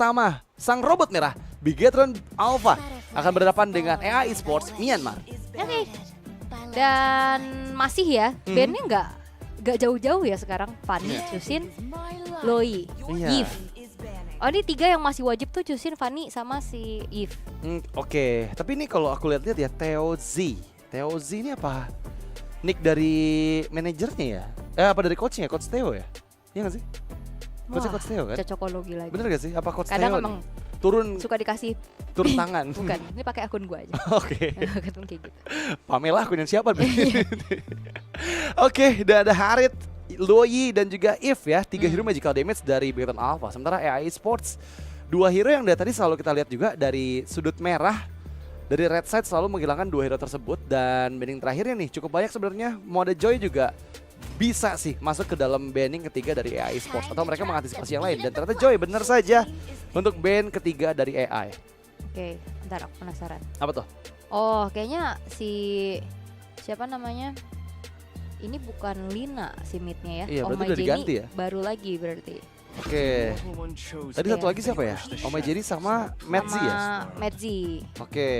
pertama, sang robot merah Bigetron Alpha akan berhadapan dengan AI Esports Myanmar. Oke. Dan masih ya, bandnya nggak jauh-jauh ya sekarang. Fanny, Chusin, Loi, Iya. Yves. Oh ini 3 yang masih wajib tuh, Chusin, Fanny, sama si Yves. Oke, tapi ini kalau aku lihat-lihat ya Theo Z. Theo Z ini apa? Nick dari manajernya ya? Apa dari coachnya? Coach Theo ya? Iya gak sih? Coachnya Coach Theo kan? Cocokologi lagi. Bener gak sih? Apa Coach Kadang Theo emang turun suka dikasih tangan? bukan, ini pakai akun gua aja. Oke. Kadang kayak gitu. Pamela akun yang siapa? Oke, dan ada Harit, Loi dan juga If ya, 3 hero magical damage dari Bigetron Alpha. Sementara AI Sports 2 hero yang dari tadi selalu kita lihat juga dari sudut merah, dari red side selalu menghilangkan 2 hero tersebut. Dan banning terakhirnya nih cukup banyak sebenarnya. Mode Joy juga bisa sih masuk ke dalam banning ketiga dari AI Sports, atau mereka mengantisipasi yang lain. Dan ternyata Joy benar saja untuk ban ketiga dari AI. Oke, bentar aku penasaran. Apa tuh? Oh, kayaknya si siapa namanya? Ini bukan Lina si midnya ya. Iya, berarti Oma udah Jenny diganti ya? baru lagi berarti. Oke. Tadi satu lagi siapa ya? Oma Jerry sama Medzi ya? Sama Medzi. Oke.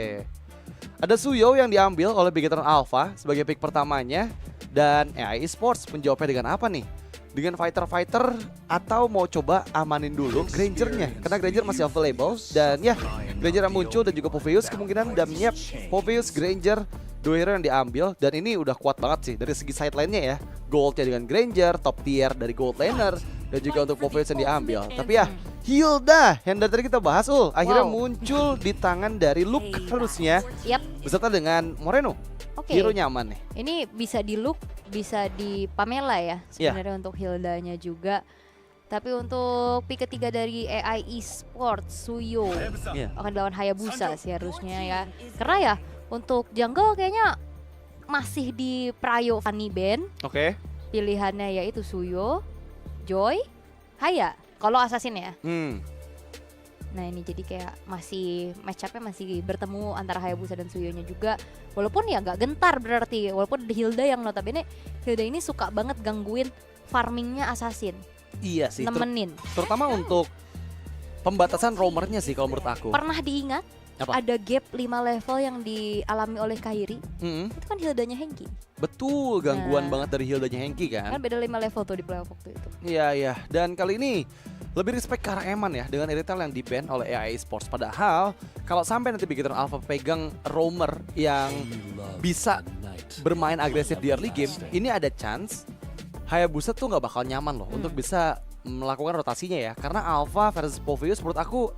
Ada Suyo yang diambil oleh Bigetron Alpha sebagai pick pertamanya. Dan AI Esports menjawabnya dengan apa nih? Dengan fighter-fighter atau mau coba amanin dulu Grangernya? Karena Granger masih available. Dan ya, Granger yang muncul dan juga Poveus kemungkinan. Dan yep, Poveus, Granger, 2 hero yang diambil. Dan ini udah kuat banget sih dari segi sideline-nya ya. Goldnya dengan Granger, top tier dari gold laner. Dan juga untuk Poveus yang diambil. Tapi ya, Hilda yang dari tadi kita bahas akhirnya muncul di tangan dari Luke harusnya. Yap. Beserta dengan Moreno. Oke. Hero nyaman nih. Ini bisa di Luke, bisa di Pamela ya sebenarnya untuk Hildanya juga. Tapi untuk pick ketiga dari AI Esports Suyo akan lawan Hayabusa sih harusnya ya. Karena ya untuk jungle kayaknya masih di Prayo Fanny Band. Oke. Pilihannya yaitu Suyo, Joy, Haya. Kalau Assassin ya. Nah ini jadi kayak masih match up-nya masih bertemu antara Hayabusa dan Suyonya juga. Walaupun ya nggak gentar berarti. Walaupun ada Hilda yang notabene Hilda ini suka banget gangguin farmingnya Assassin. Iya sih. Nemenin. Terutama untuk pembatasan roamernya sih kalau menurut aku. Pernah diingat Apa? ada gap 5 level yang dialami oleh Kairi. Itu kan Hildanya Hengki. Betul, gangguan banget dari Hildanya Hengki kan. Kan beda 5 level tuh di playoff waktu itu. Iya. Dan kali ini lebih respect ke arah Eman ya dengan Irrital yang di-ban oleh AI Sports. Padahal kalau sampai nanti Bigetron Alpha pegang roamer yang bisa bermain agresif di early game, ini ada chance Hayabusa tuh nggak bakal nyaman loh untuk bisa melakukan rotasinya ya. Karena Alpha versus Poveus menurut aku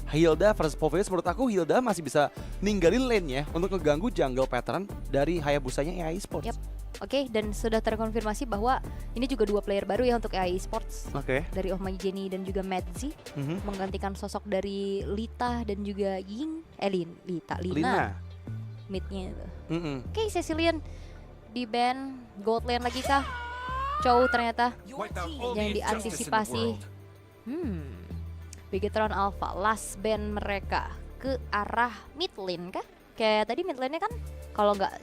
Hilda versus Poveus menurut aku Hilda masih bisa ninggalin lane-nya untuk ngeganggu jungle pattern dari Hayabusanya AI Sports. Yep. Oke, dan sudah terkonfirmasi bahwa ini juga 2 player baru ya untuk AI Esports. Oke. Dari Oma Jenny dan juga Medzi menggantikan sosok dari Lita dan juga Lina. Midnya itu. Oke, Cecilian di ban gold lane lagi kah? Chow ternyata yang diantisipasi. Bigetron Alpha last ban mereka ke arah mid lane kah? Kayak tadi mid lane-nya kan kalau nggak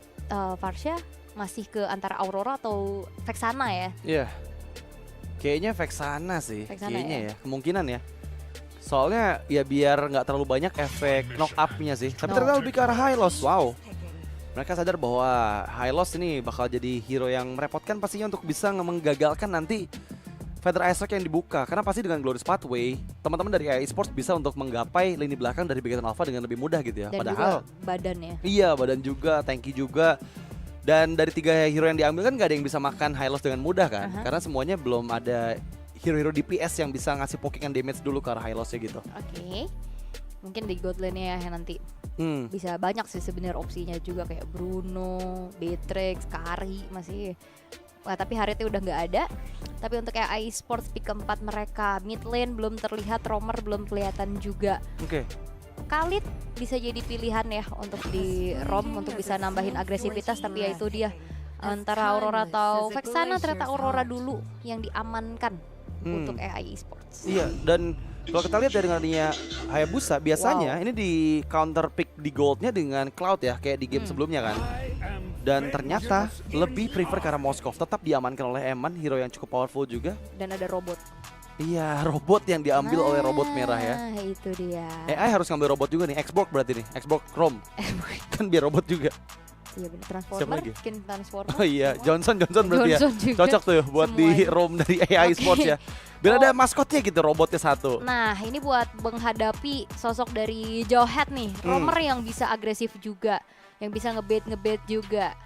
Varsha masih ke antara Aurora atau Vexana ya? Iya. Kayaknya Vexana sih. Vexana kayaknya ya. Kemungkinan ya. Soalnya ya biar nggak terlalu banyak efek knock up-nya sih. Tapi ternyata lebih ke arah Hylos. Wow. Mereka sadar bahwa Hylos ini bakal jadi hero yang merepotkan pastinya untuk bisa menggagalkan nanti Feather Ice Strike yang dibuka. Karena pasti dengan Glorious Pathway, teman-teman dari AI Esports bisa untuk menggapai lini belakang dari Bigetron Alpha dengan lebih mudah gitu ya. Dan Padahal juga badannya. Iya, badan juga, tanky juga. Dan dari 3 hero yang diambil kan gak ada yang bisa makan Hylos dengan mudah kan. Karena semuanya belum ada hero-hero DPS yang bisa ngasih poking and damage dulu ke arah Hylosnya gitu. Oke. Mungkin di god lane-nya ya nanti bisa banyak sih sebenarnya opsinya juga kayak Bruno, Beatrix, Kari masih. Wah, tapi Haritnya udah nggak ada. Tapi untuk AI Sports pick keempat mereka mid lane belum terlihat, roamer belum kelihatan juga. Oke. Khalid bisa jadi pilihan ya untuk di ROM untuk bisa nambahin agresivitas, tapi ya itu dia antara Aurora atau Vexana. Ternyata Aurora dulu yang diamankan untuk AI Esports. Iya, dan kalau kita lihat dari ngarninya Hayabusa biasanya ini di counter pick di goldnya dengan Cloud ya, kayak di game sebelumnya kan. Dan ternyata lebih prefer ke arah Moskov, tetap diamankan oleh Eman, hero yang cukup powerful juga. Dan ada robot. Iya, robot yang diambil oleh robot merah ya. Nah, itu dia. AI harus ngambil robot juga nih, Xbox berarti nih, Xbox Chrome. Kan biar robot juga. Iya bener, Siapa Transformer, lagi? bikin Transformer. Oh iya, semua. Johnson berarti ya. Johnson juga. Cocok tuh buat di Semuanya. ROM dari AI Oke. Sports ya. Biar ada maskotnya gitu, robotnya satu. Nah, ini buat menghadapi sosok dari Jawhead nih, roamer yang bisa agresif juga, yang bisa ngebait juga.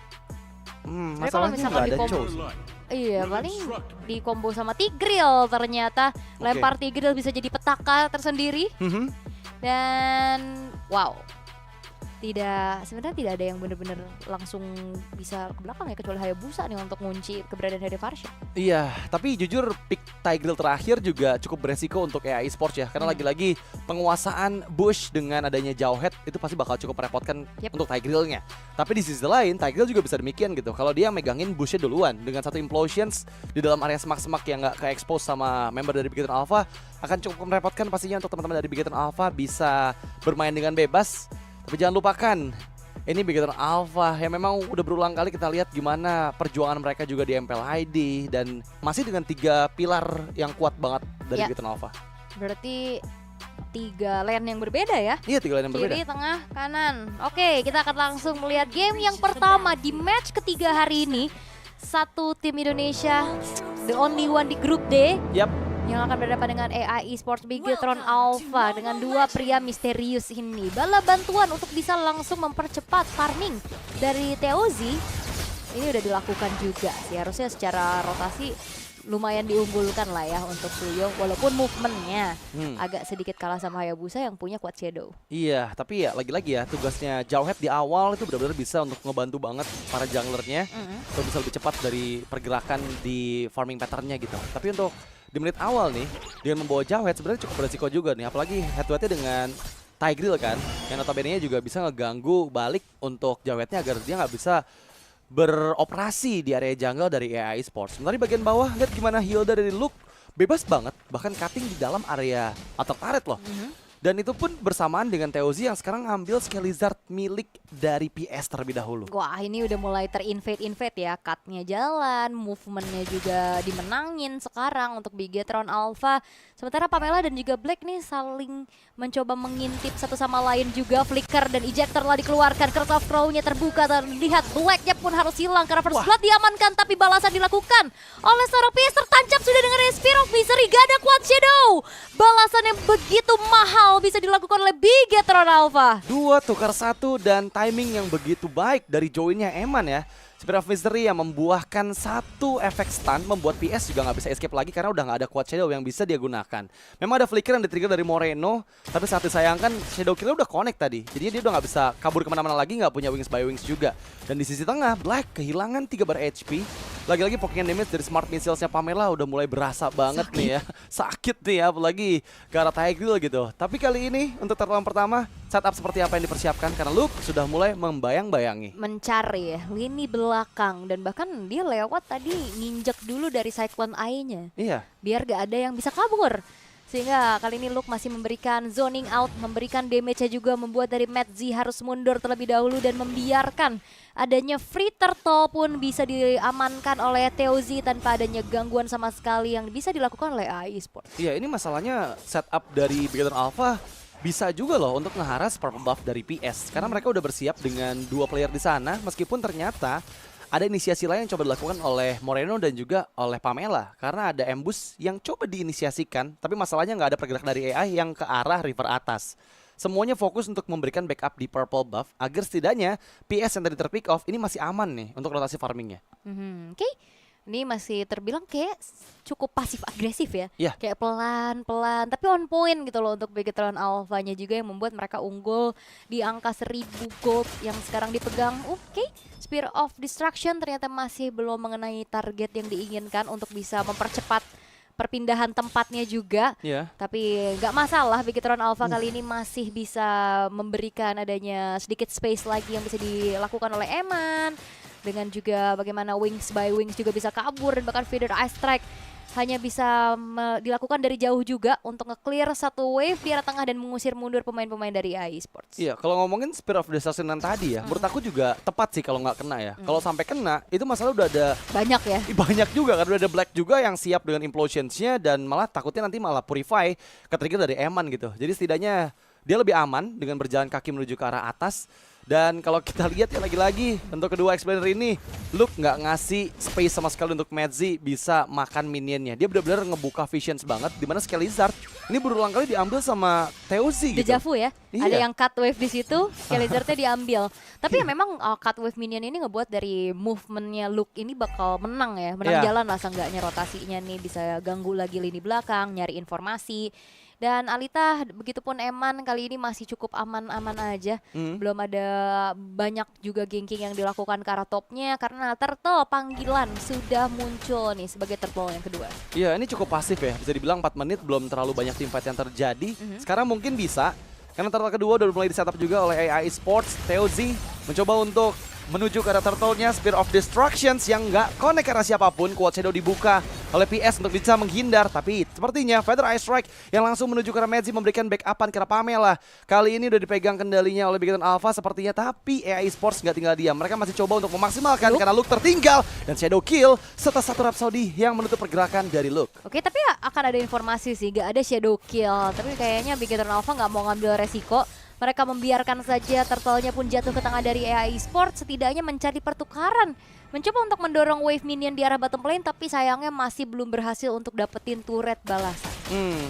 Sebenarnya kalau Masalahnya misalkan nggak ada di combo, Chow. iya paling di combo sama Tigreal ternyata. Lempar Tigreal bisa jadi petaka tersendiri Mhm. dan wow. Sebenarnya tidak ada yang benar-benar langsung bisa ke belakang ya, kecuali Hayabusa nih untuk ngunci keberadaan Hede Farsha. Iya, tapi jujur pick Tigreal terakhir juga cukup beresiko untuk AI Sports ya. Karena lagi-lagi penguasaan Bush dengan adanya Jawhead itu pasti bakal cukup merepotkan untuk Tigrealnya. Tapi di sisi lain, Tigreal juga bisa demikian gitu. Kalau dia megangin Bushnya duluan dengan satu Implosions di dalam area semak-semak yang nggak ke-expose sama member dari Bigetron Alpha, akan cukup merepotkan pastinya untuk teman-teman dari Bigetron Alpha bisa bermain dengan bebas. Tapi jangan lupakan, ini Bigetron Alpha yang memang udah berulang kali kita lihat gimana perjuangan mereka juga di MPL ID dan masih dengan 3 pilar yang kuat banget dari Bigetron Alpha. Berarti 3 lane yang berbeda ya. Iya, 3 lane yang berbeda. Kiri, tengah, kanan. Oke, kita akan langsung melihat game yang pertama di match ketiga hari ini. Satu tim Indonesia, the only one di grup D. Yap. Yang akan berhadapan dengan AI Esports Bigetron Alpha dengan 2 pria misterius ini. Bala bantuan untuk bisa langsung mempercepat farming dari Teozi ini udah dilakukan juga sih. Harusnya secara rotasi lumayan diunggulkan lah ya untuk Suyo, walaupun movementnya agak sedikit kalah sama Hayabusa yang punya Quad Shadow. Iya, tapi ya lagi-lagi ya tugasnya Jawhead di awal itu benar-benar bisa untuk ngebantu banget para junglernya untuk bisa lebih cepat dari pergerakan di farming patternnya gitu. Tapi untuk di menit awal nih, dengan membawa Jawhead sebenarnya cukup beresiko juga nih, apalagi head-to-headnya dengan Tigreal kan, yang notabene juga bisa ngeganggu balik untuk Jawheadnya agar dia nggak bisa beroperasi di area jungle dari AI Sports. Sementara di bagian bawah, lihat gimana Hilda dari Luke bebas banget, bahkan cutting di dalam area atau turret loh. Dan itu pun bersamaan dengan Teozi yang sekarang ngambil Skelizard milik dari PS terlebih dahulu. Wah, ini udah mulai terinvade ya, cutnya jalan, movementnya juga dimenangin sekarang untuk Bigetron Alpha. Sementara Pamela dan juga Black nih saling mencoba mengintip satu sama lain juga. Flicker dan ejector telah dikeluarkan, Curse of Crow-nya terbuka, terlihat Black-nya pun harus hilang karena First Blood diamankan, tapi balasan dilakukan oleh seorang PS tertancap sudah dengan Spear of Misery, gak ada Quad Shadow. Balasan yang begitu mahal bisa dilakukan oleh Bigetron Alpha. 2 tukar 1 dan timing yang begitu baik dari joinnya Eman ya. Spear of Misery yang membuahkan 1 efek stun, membuat PS juga nggak bisa escape lagi karena udah nggak ada Quad Shadow yang bisa dia gunakan. Memang ada flicker yang di-trigger dari Moreno, tapi saat disayangkan Shadow Killer udah connect tadi. Jadinya dia udah nggak bisa kabur kemana-mana lagi, nggak punya Wings by Wings juga. Dan di sisi tengah, Black kehilangan 3 bar HP. Lagi-lagi poking damage dari Smart Missiles-nya Pamela udah mulai berasa banget nih ya. Sakit nih ya, apalagi ke arah Tigreal gitu. Tapi kali ini untuk turtle pertama, setup seperti apa yang dipersiapkan karena Luke sudah mulai membayang-bayangi. Mencari ya, lini belakang dan bahkan dia lewat tadi nginjek dulu dari Cyclone Eye-nya. Iya. Biar gak ada yang bisa kabur. Sehingga kali ini Luke masih memberikan zoning out, memberikan damage-nya juga, membuat dari Matt Z harus mundur terlebih dahulu dan membiarkan adanya free turtle pun bisa diamankan oleh Teozi tanpa adanya gangguan sama sekali yang bisa dilakukan oleh AI Esports. Iya, ini masalahnya setup dari Bigetron Alpha bisa juga loh untuk ngeharas purple buff dari PS. Karena mereka udah bersiap dengan 2 player di sana, meskipun ternyata ada inisiasi lain yang coba dilakukan oleh Moreno dan juga oleh Pamela. Karena ada ambush yang coba diinisiasikan, tapi masalahnya nggak ada pergerakan dari AI yang ke arah river atas. Semuanya fokus untuk memberikan backup di purple buff agar setidaknya PS yang tadi terpick off ini masih aman nih untuk rotasi farmingnya. Oke. Ini masih terbilang kayak cukup pasif agresif ya. Iya. Kayak pelan-pelan tapi on point gitu loh untuk Bigetron Alpha-nya juga yang membuat mereka unggul di angka 1000 gold yang sekarang dipegang. Oke. Spear of Destruction ternyata masih belum mengenai target yang diinginkan untuk bisa mempercepat perpindahan tempatnya juga. Iya. Tapi nggak masalah, Bigetron Alpha kali ini masih bisa memberikan adanya sedikit space lagi yang bisa dilakukan oleh Eman. Dengan juga bagaimana Wings by Wings juga bisa kabur dan bahkan Feather Ice Strike hanya bisa dilakukan dari jauh juga untuk nge-clear satu wave di arah tengah dan mengusir mundur pemain-pemain dari AI Sports. Iya, kalau ngomongin Spear of Destruction yang tadi ya, menurut aku juga tepat sih kalau nggak kena ya. Kalau sampai kena, itu masalah udah ada Banyak ya. banyak juga kan, udah ada Black juga yang siap dengan implosions-nya dan malah takutnya nanti malah Purify ke-trigger dari Eman gitu. Jadi setidaknya dia lebih aman dengan berjalan kaki menuju ke arah atas. Dan kalau kita lihat ya lagi-lagi untuk kedua explainer ini, Luke nggak ngasih space sama sekali untuk Medzi bisa makan minionnya. Dia benar-benar ngebuka visions banget, dimana Skelizard ini berulang kali diambil sama Teozi gitu. Dejavu ya. Iya. Ada yang cut wave di situ, Skelizardnya diambil. Tapi ya memang cut wave minion ini ngebuat dari movementnya Luke ini bakal menang ya. Menang Iya. jalan lah seenggaknya rotasinya nih, bisa ganggu lagi lini belakang, nyari informasi. Dan Alita begitupun Eman kali ini masih cukup aman-aman aja. Belum ada banyak juga ganking yang dilakukan ke arah topnya karena Turtle panggilan sudah muncul nih sebagai Turtle yang kedua. Iya, ini cukup pasif ya. Bisa dibilang 4 menit belum terlalu banyak teamfight yang terjadi. Sekarang mungkin bisa. Karena turtle kedua udah mulai di-setup juga oleh AI Sports. Teozi mencoba untuk menuju ke arah turtle-nya. Spear of Destructions yang nggak connect ke arah siapapun. Quad Shadow dibuka oleh PS untuk bisa menghindar. Tapi sepertinya Feather Ice Strike yang langsung menuju ke arah Medzi memberikan backupan ke arah Pamela. Kali ini udah dipegang kendalinya oleh Bigoton Alpha sepertinya. Tapi AI Sports nggak tinggal diam. Mereka masih coba untuk memaksimalkan karena Luke tertinggal. Dan Shadow Kill serta satu Rhapsody yang menutup pergerakan dari Luke. Oke, tapi ya akan ada informasi sih, gak ada shadow kill. Tapi kayaknya Bigoton Alpha gak mau ngambil resiko. Mereka membiarkan saja turtle-nya pun jatuh ke tangan dari AI Sports, setidaknya mencari pertukaran. Mencoba untuk mendorong wave minion di arah bottom lane, tapi sayangnya masih belum berhasil untuk dapetin turret balasan.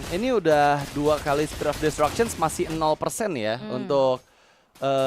Ini udah 2 kali Spear of Destructions masih 0% ya untuk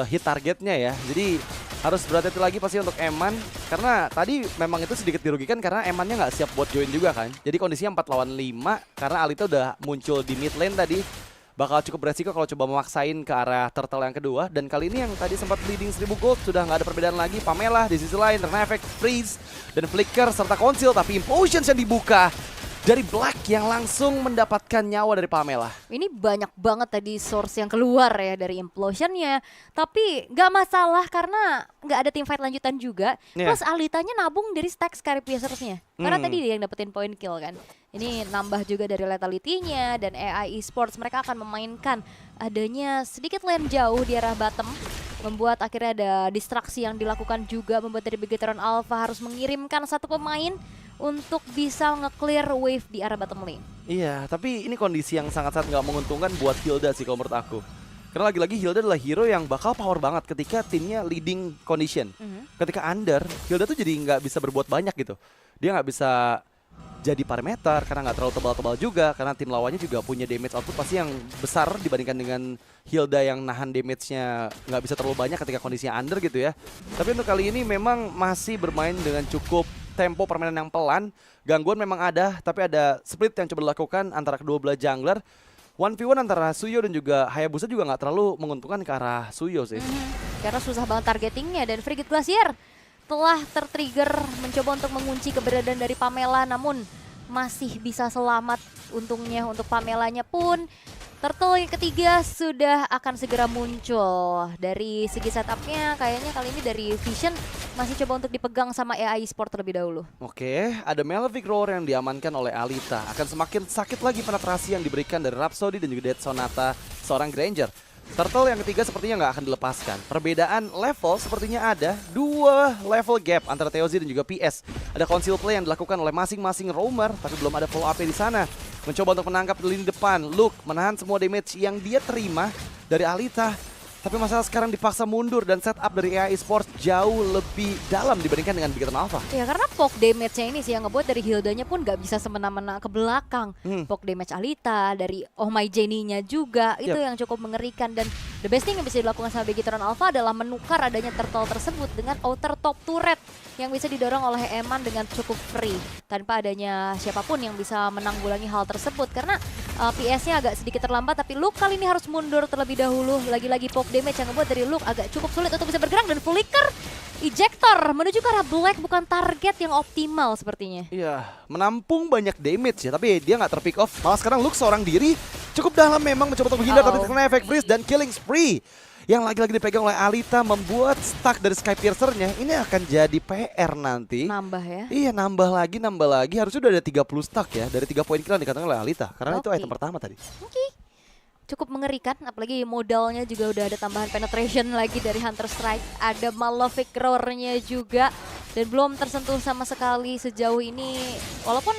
hit targetnya ya. Jadi harus berhati-hati lagi pasti untuk Eman. Karena tadi memang itu sedikit dirugikan karena Emannya nggak siap buat join juga kan. Jadi kondisinya 4 lawan 5 karena Alita udah muncul di mid lane tadi. Bakal cukup beresiko kalau coba memaksain ke arah turtle yang kedua. Dan kali ini yang tadi sempat bleeding 1000 gold sudah nggak ada perbedaan lagi. Pamela di sisi lain terkena efek freeze dan flicker serta conceal. Tapi implosions yang dibuka dari Black yang langsung mendapatkan nyawa dari Pamela. Ini banyak banget tadi source yang keluar ya dari implosionnya. Tapi gak masalah karena gak ada teamfight lanjutan juga. Iya. Plus Alitanya nabung dari stack Scary Piercersnya. Karena tadi dia yang dapetin point kill kan. Ini nambah juga dari lethality-nya dan AI Esports mereka akan memainkan adanya sedikit lane jauh di arah bottom. Membuat akhirnya ada distraksi yang dilakukan juga, membuat dari Bigetron Alpha harus mengirimkan satu pemain untuk bisa nge-clear wave di arah bottom lane. Iya, tapi ini kondisi yang sangat-sangat nggak menguntungkan buat Hilda sih kalau menurut aku. Karena lagi-lagi Hilda adalah hero yang bakal power banget ketika timnya leading condition. Ketika under, Hilda tuh jadi nggak bisa berbuat banyak gitu. Dia nggak bisa jadi parameter karena nggak terlalu tebal-tebal juga. Karena tim lawannya juga punya damage output pasti yang besar dibandingkan dengan Hilda yang nahan damage-nya nggak bisa terlalu banyak ketika kondisinya under gitu ya. Tapi untuk kali ini memang masih bermain dengan cukup tempo permainan yang pelan. Gangguan memang ada, tapi ada split yang coba dilakukan antara kedua belah jungler. 1v1 antara Suyo dan juga Hayabusa juga nggak terlalu menguntungkan ke arah Suyo sih. Karena susah banget targetingnya dan Frigate Glacier telah tertrigger mencoba untuk mengunci keberadaan dari Pamela, namun masih bisa selamat untungnya untuk Pamelanya pun. Turtle yang ketiga sudah akan segera muncul. Dari segi setupnya kayaknya kali ini dari Vision masih coba untuk dipegang sama AI Sport terlebih dahulu. Oke, ada Malefic Roar yang diamankan oleh Alita. Akan semakin sakit lagi penetrasi yang diberikan dari Rhapsody dan juga Dead Sonata seorang Granger. Turtle yang ketiga sepertinya nggak akan dilepaskan. Perbedaan level sepertinya ada 2 level gap antara Teozi dan juga PS. Ada conceal play yang dilakukan oleh masing-masing roamer, tapi belum ada follow up di sana. Mencoba untuk menangkap di lini depan. Luke menahan semua damage yang dia terima dari Alita. Tapi masalah sekarang dipaksa mundur dan setup dari AI Sports jauh lebih dalam dibandingkan dengan Bigetron Alpha. Ya karena poke damage-nya ini sih yang ngebuat dari Hildanya pun gak bisa semena-mena ke belakang. Poke damage Alita, dari Oh My Jenny-nya juga, itu yang cukup mengerikan. Dan the best thing yang bisa dilakukan sama Bigetron Alpha adalah menukar adanya turtle tersebut dengan outer top turret yang bisa didorong oleh Eman dengan cukup free. Tanpa adanya siapapun yang bisa menanggulangi hal tersebut. Karena PS-nya agak sedikit terlambat, tapi Luke kali ini harus mundur terlebih dahulu. Lagi-lagi poke damage yang ngebuat dari Luke agak cukup sulit untuk bisa bergerak, dan flicker ejector menuju ke arah Black bukan target yang optimal sepertinya. Iya, menampung banyak damage ya, tapi dia nggak terpick off. Malah sekarang Luke seorang diri cukup dalam memang mencoba untuk menghindar, tapi terkena efek freeze dan killing spree yang lagi-lagi dipegang oleh Alita membuat stuck dari Skypiercer-nya. Ini akan jadi PR nanti. Nambah ya. Iya, nambah lagi. Harusnya udah ada 30 stuck ya. Dari 3 poin kill yang dikatakan oleh Alita. Karena itu Oke. item pertama tadi. Oke. Cukup mengerikan, apalagi modalnya juga udah ada tambahan penetration lagi dari Hunter Strike. Ada Malefic Roar-nya juga. Dan belum tersentuh sama sekali sejauh ini. Walaupun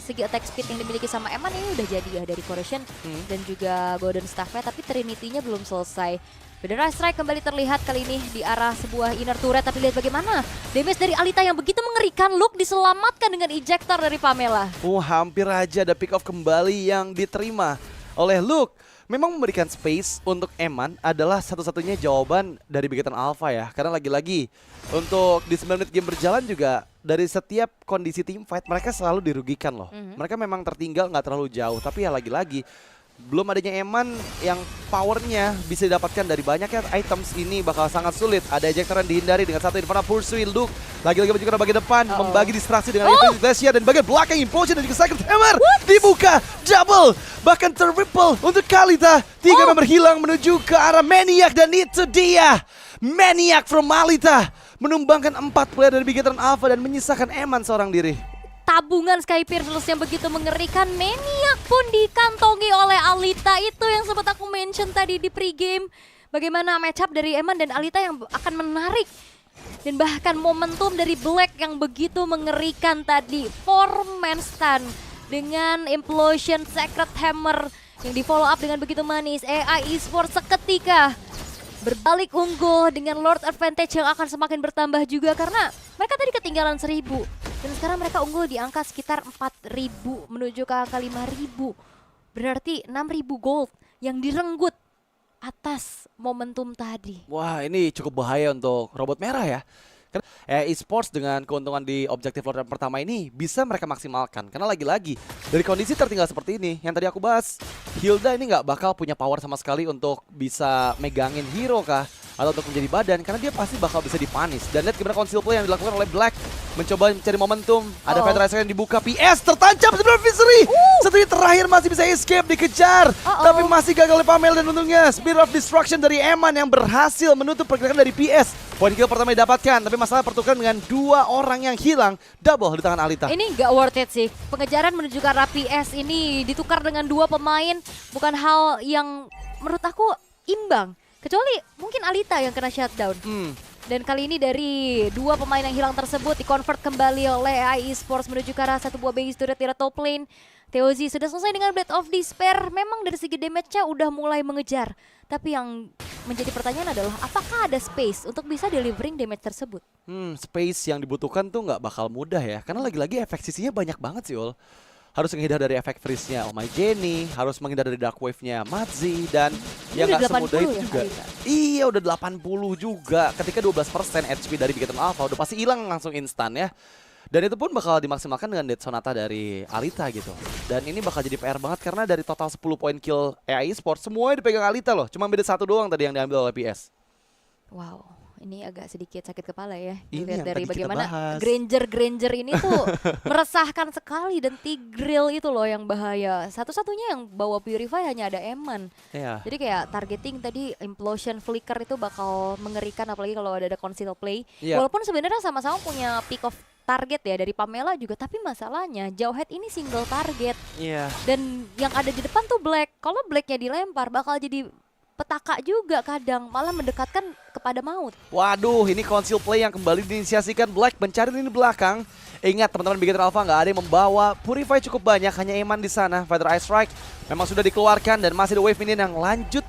segi attack speed yang dimiliki sama Eman ini udah jadi ya dari Corrosion dan juga Golden Staff-nya. Tapi Trinity-nya belum selesai. Federal Strike kembali terlihat kali ini di arah sebuah inner turret. Tapi lihat bagaimana damage dari Alita yang begitu mengerikan. Luke diselamatkan dengan ejector dari Pamela. Hampir aja ada pick off kembali yang diterima oleh Luke. Memang memberikan space untuk Eman adalah satu-satunya jawaban dari Bigotan Alpha ya. Karena lagi-lagi untuk di 9 menit game berjalan juga dari setiap kondisi team fight mereka selalu dirugikan loh. Mereka memang tertinggal nggak terlalu jauh, tapi ya lagi-lagi belum adanya Eman yang powernya bisa didapatkan dari banyaknya items ini bakal sangat sulit. Ada ejector yang dihindari dengan satu Infernal Pursuit. Luke lagi-lagi menunjukkan bagian depan, membagi distraksi dengan Iglesia dan bagian belakang Implosion dan juga Sacred Hammer. Dibuka, double, bahkan triple untuk Alita. 3 member hilang menuju ke arah Maniac dan itu dia. Maniac from Alita menumbangkan 4 player dari Bigotan Alpha dan menyisakan Eman seorang diri. Tabungan Skypiercer yang begitu mengerikan, Maniac pun dikantongi oleh Alita. Itu yang sempat aku mention tadi di pregame. Bagaimana matchup dari Eman dan Alita yang akan menarik. Dan bahkan momentum dari Black yang begitu mengerikan tadi. 4-man stun dengan Implosion Sacred Hammer yang di follow up dengan begitu manis. AI Esports seketika berbalik unggul dengan Lord Advantage yang akan semakin bertambah juga karena mereka tadi ketinggalan 1000 dan sekarang mereka unggul di angka sekitar 4000 menuju ke angka 5000. Berarti 6000 gold yang direnggut atas momentum tadi. Wah, ini cukup bahaya untuk robot merah ya. Karena esports dengan keuntungan di objektif Lord pertama ini bisa mereka maksimalkan. Karena lagi-lagi dari kondisi tertinggal seperti ini yang tadi aku bahas, Hilda ini nggak bakal punya power sama sekali untuk bisa megangin hero kah atau untuk menjadi badan karena dia pasti bakal bisa dipanis. Dan lihat gimana conceal play yang dilakukan oleh Black mencoba mencari momentum. Ada Federation yang dibuka, PS tertancap sebenarnya Visery. Satunya terakhir masih bisa escape, dikejar. Tapi masih gagal oleh Pamela dan untungnya Spear of Destruction dari Eman yang berhasil menutup pergerakan dari PS. Poin kill pertama didapatkan, tapi masalah pertukaran dengan 2 orang yang hilang. Double di tangan Alita. Ini nggak worth it sih. Pengejaran menuju ke arah PS ini ditukar dengan 2 pemain. Bukan hal yang menurut aku imbang. Kecuali mungkin Alita yang kena shutdown. Dan kali ini dari 2 pemain yang hilang tersebut di-convert kembali oleh AI Esports menuju ke arah satu buah base turret di top lane. Teozi sudah selesai dengan Blade of Despair. Memang dari segi damage-nya udah mulai mengejar. Tapi yang menjadi pertanyaan adalah apakah ada space untuk bisa delivering damage tersebut? Space yang dibutuhkan tuh nggak bakal mudah ya. Karena lagi-lagi efek sisinya banyak banget sih, Ul. Harus menghindar dari efek freeze-nya Oh My Jenny, harus menghindar dari dark wave-nya Madzi, dan ya nggak semudah itu juga. Iya, udah 80 juga. Ketika 12% HP dari Bigotan Alpha udah pasti hilang langsung instan ya. Dan itu pun bakal dimaksimalkan dengan Death Sonata dari Alita gitu. Dan ini bakal jadi PR banget karena dari total 10 poin kill AI Sports semuanya dipegang Alita loh. Cuma beda 1 doang tadi yang diambil oleh PS. Wow, ini agak sedikit sakit kepala ya. Ini Lihat yang dari tadi kita bagaimana bahas. Granger ini tuh meresahkan sekali. Dan Tigreal itu loh yang bahaya. Satu-satunya yang bawa Purify hanya ada Eman. Iya. Jadi kayak targeting tadi Implosion Flicker itu bakal mengerikan apalagi kalau ada conceal play. Iya. Walaupun sebenarnya sama-sama punya pick of target ya dari Pamela juga, tapi masalahnya Jawhead ini single target. Iya. Dan yang ada di depan tuh Black. Kalau Blacknya dilempar bakal jadi petaka juga kadang, malah mendekatkan kepada maut. Waduh, ini conceal play yang kembali diinisiasikan Black mencari lini belakang. Ingat teman-teman Bigotan Alpha nggak ada yang membawa Purify cukup banyak, hanya Eman di sana. Fighter Ice Strike memang sudah dikeluarkan dan masih ada wave minion yang lanjut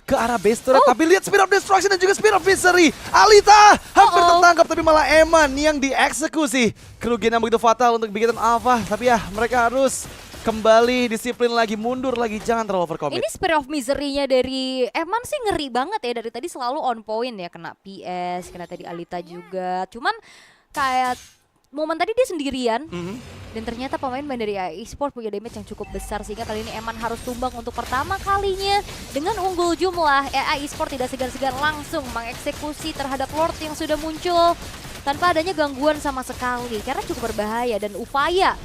ke arah base turret. Tapi lihat Spear of Destruction dan juga Spear of Visery. Alita hampir tertangkap tapi malah Eman yang dieksekusi. Kerugian yang begitu fatal untuk Bigotan Alpha. Tapi ya mereka harus kembali disiplin lagi, mundur lagi, jangan terlalu overcommit. Ini Spear of Misery-nya dari Eman sih ngeri banget ya, dari tadi selalu on point ya, kena PS, kena tadi Alita juga. Cuman kayak momen tadi dia sendirian dan ternyata pemain dari AI Esports punya damage yang cukup besar sehingga kali ini Eman harus tumbang untuk pertama kalinya. Dengan unggul jumlah, AI Esports tidak segan-segan langsung mengeksekusi terhadap Lord yang sudah muncul tanpa adanya gangguan sama sekali karena cukup berbahaya. Dan upaya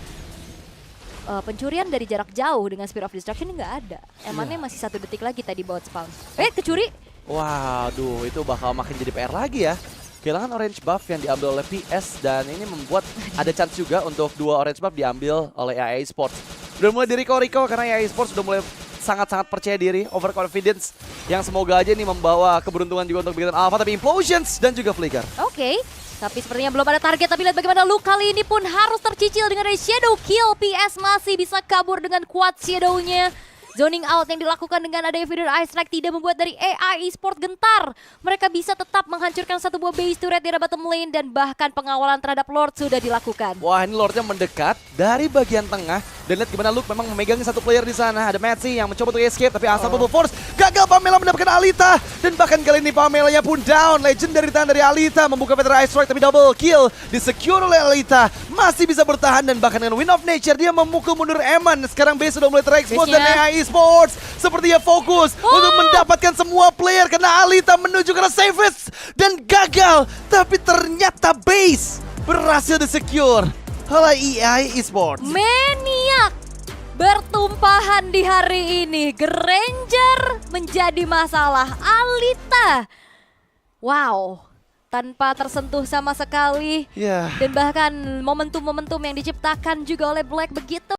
pencurian dari jarak jauh dengan Spear of Destruction ini nggak ada. Emannya masih 1 detik lagi tadi buat spawn. Kecuri. Waduh, itu bakal makin jadi PR lagi ya. Kehilangan orange buff yang diambil oleh PS dan ini membuat ada chance juga untuk dua orange buff diambil oleh EA Sports. Udah mulai di Rico karena EA Sports udah mulai sangat-sangat percaya diri, overconfidence yang semoga aja nih membawa keberuntungan juga untuk bikin Alpha, tapi Implosions dan juga Flicker. Oke, tapi sepertinya belum ada target, tapi lihat bagaimana Luke kali ini pun harus tercicil dengan ada Shadow Kill. PS masih bisa kabur dengan kuat Shadow-nya. Zoning out yang dilakukan dengan ada Evident Ice Strike tidak membuat dari AI Esport gentar. Mereka bisa tetap menghancurkan satu buah base turret di bottom lane dan bahkan pengawalan terhadap Lord sudah dilakukan. Wah, ini Lordnya mendekat dari bagian tengah dan lihat gimana Luke memang memegangi satu player di sana. Ada Metsi yang mencoba untuk escape tapi Unstoppable Force gagal. Pamela mendapatkan Alita dan bahkan kali ini Pamelanya pun down. Legend dari tangan dari Alita membuka Evident Ice Strike tapi double kill disecure oleh Alita. Masih bisa bertahan dan bahkan dengan Wind of Nature dia memukul mundur Eman. Sekarang base sudah mulai terekspos dan AI Sports sepertinya fokus untuk mendapatkan semua player karena Alita menuju ke arah safest dan gagal. Tapi ternyata base berhasil di-secure oleh EA Esports. Maniak bertumpahan di hari ini. Granger menjadi masalah. Alita, wow, tanpa tersentuh sama sekali. Dan bahkan momentum-momentum yang diciptakan juga oleh Black begitu